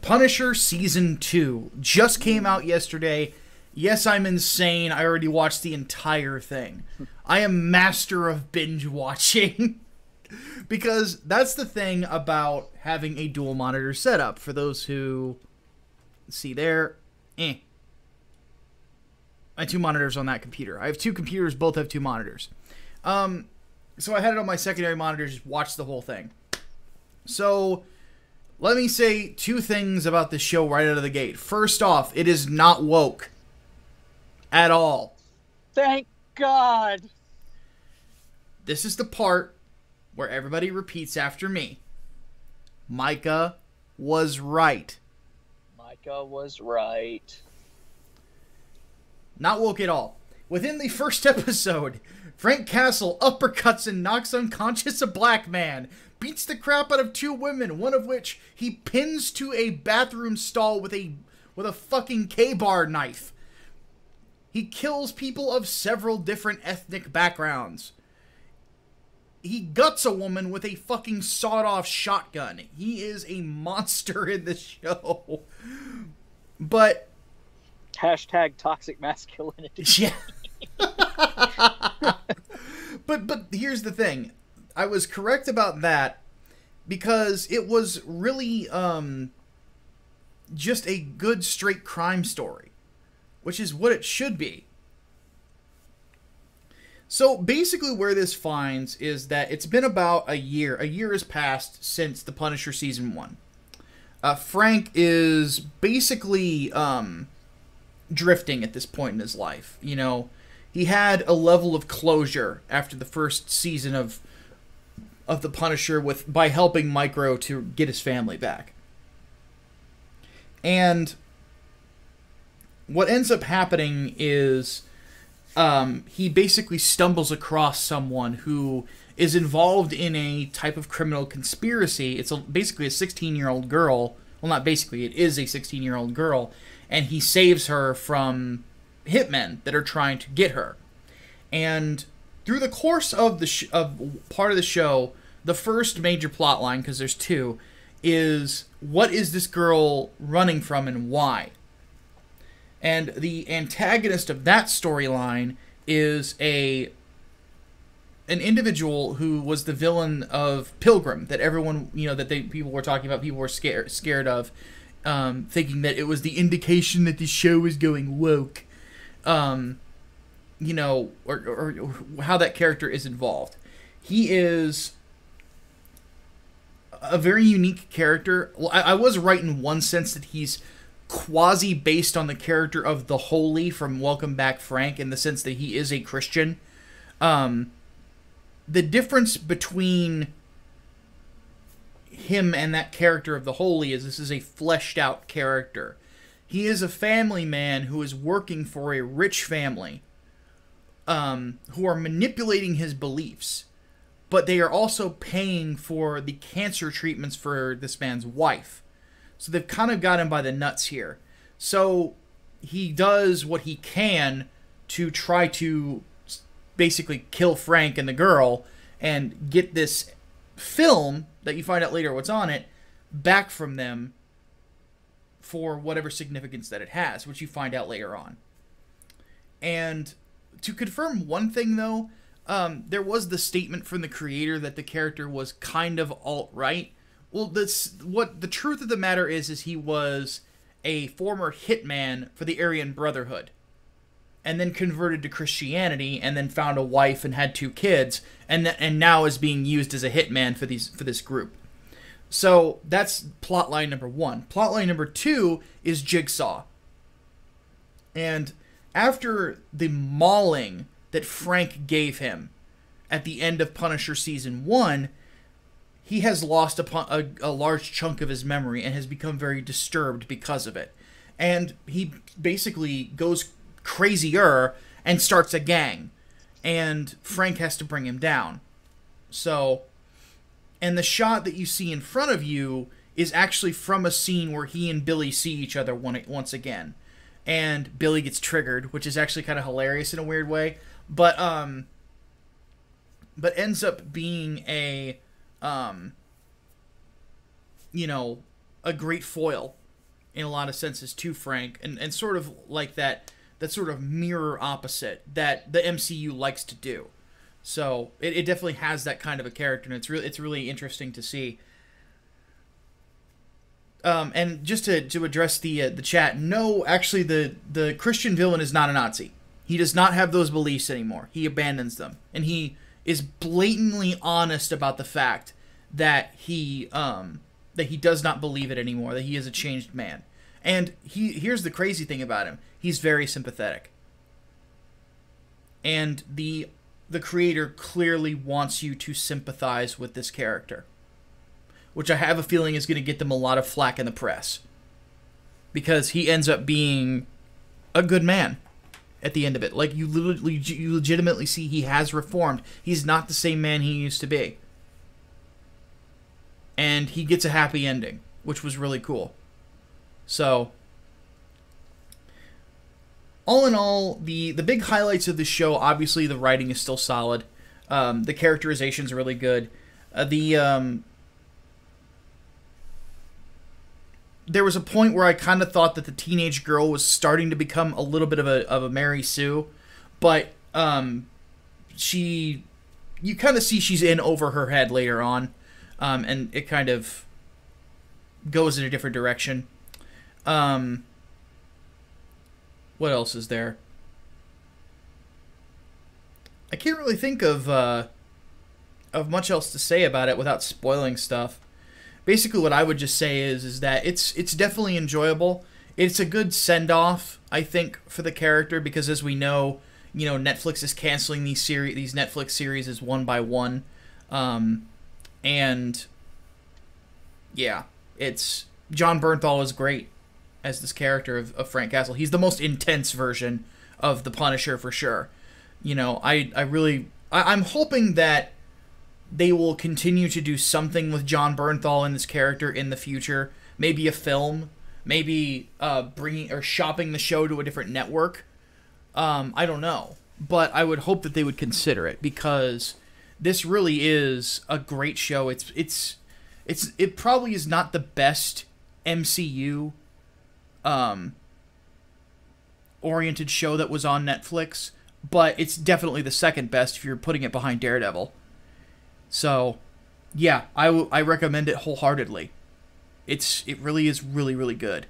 Punisher Season 2 just came out yesterday. Yes, I'm insane. I already watched the entire thing. I am master of binge watching. Because that's the thing about having a dual monitor setup. For those who see there, my 2 monitors on that computer. I have 2 computers, both have 2 monitors. So I had it on my secondary monitor, just watch the whole thing. So let me say 2 things about this show right out of the gate. First off, it is not woke. At all. Thank God. This is the part where everybody repeats after me. Micah was right. Micah was right. Not woke at all. Within the first episode, Frank Castle uppercuts and knocks unconscious a black man, beats the crap out of 2 women, one of which he pins to a bathroom stall with a fucking K-bar knife. He kills people of several different ethnic backgrounds. He guts a woman with a fucking sawed-off shotgun. He is a monster in this show. But... Hashtag toxic masculinity. Yeah. But here's the thing. I was correct about that because it was really just a good straight crime story, which is what it should be. So basically where this finds is that it's been about a year. A year has passed since The Punisher Season 1. Frank is basically drifting at this point in his life. You know, he had a level of closure after the first season of The Punisher by helping Micro to get his family back. And what ends up happening is he basically stumbles across someone who is involved in a type of criminal conspiracy. It's basically a 16-year-old girl. Well, not basically, it is a 16-year-old girl. And he saves her from hitmen that are trying to get her. And through the course of part of the show, the first major plot line, because there's 2, is what is this girl running from and why? And the antagonist of that storyline is an individual who was the villain of Pilgrim, that everyone, people were talking about, people were scared of, thinking that it was the indication that the show was going woke, or how that character is involved. He is a very unique character. Well, I was right in one sense that he's quasi based on the character of the Holy from Welcome Back Frank, in the sense that he is a Christian. The difference between him and that character of the Holy is this is a fleshed out character. He is a family man who is working for a rich family, who are manipulating his beliefs, but they are also paying for the cancer treatments for this man's wife. So they've kind of got him by the nuts here. So he does what he can to try to basically kill Frank and the girl and get this film, that you find out later what's on it, back from them for whatever significance that it has, which you find out later on. And to confirm one thing, though, there was the statement from the creator that the character was kind of alt-right. Well, what the truth of the matter is he was a former hitman for the Aryan Brotherhood, and then converted to Christianity, and then found a wife and had 2 kids, and now is being used as a hitman for this group. So that's plotline number 1. Plotline number 2 is Jigsaw. And after the mauling that Frank gave him at the end of Punisher Season 1, he has lost a large chunk of his memory and has become very disturbed because of it. And he basically goes crazier and starts a gang. And Frank has to bring him down. So, and the shot that you see in front of you is actually from a scene where he and Billy see each other once again. And Billy gets triggered, which is actually kind of hilarious in a weird way. But ends up being a great foil in a lot of senses to Frank, and sort of like that sort of mirror opposite that the MCU likes to do. So it definitely has that kind of a character, and it's really interesting to see. And just to address the chat, no, actually the Christian villain is not a Nazi. He does not have those beliefs anymore. He abandons them, and he is blatantly honest about the fact that he does not believe it anymore. That he is a changed man. And here's the crazy thing about him: he's very sympathetic, and the creator clearly wants you to sympathize with this character, which I have a feeling is going to get them a lot of flack in the press, because he ends up being a good man at the end of it. Like, you legitimately see he has reformed. He's not the same man he used to be. And he gets a happy ending, which was really cool. So, all in all, the big highlights of the show, obviously the writing is still solid. The characterization's really good. There was a point where I kind of thought that the teenage girl was starting to become a little bit of a Mary Sue, but you kind of see she's in over her head later on, and it kind of goes in a different direction. What else is there? I can't really think of much else to say about it without spoiling stuff. Basically, what I would just say is that it's definitely enjoyable. It's a good send-off, I think, for the character, because as we know, Netflix is canceling these Netflix series one by one, and yeah, it's John Bernthal is great as this character of Frank Castle. He's the most intense version of the Punisher for sure. I'm hoping that they will continue to do something with John Bernthal and this character in the future. Maybe a film. Maybe bringing or shopping the show to a different network. I don't know. But I would hope that they would consider it, because this really is a great show. It probably is not the best MCU oriented show that was on Netflix, but it's definitely the second best if you're putting it behind Daredevil. So, yeah, I recommend it wholeheartedly. It really is really, really good.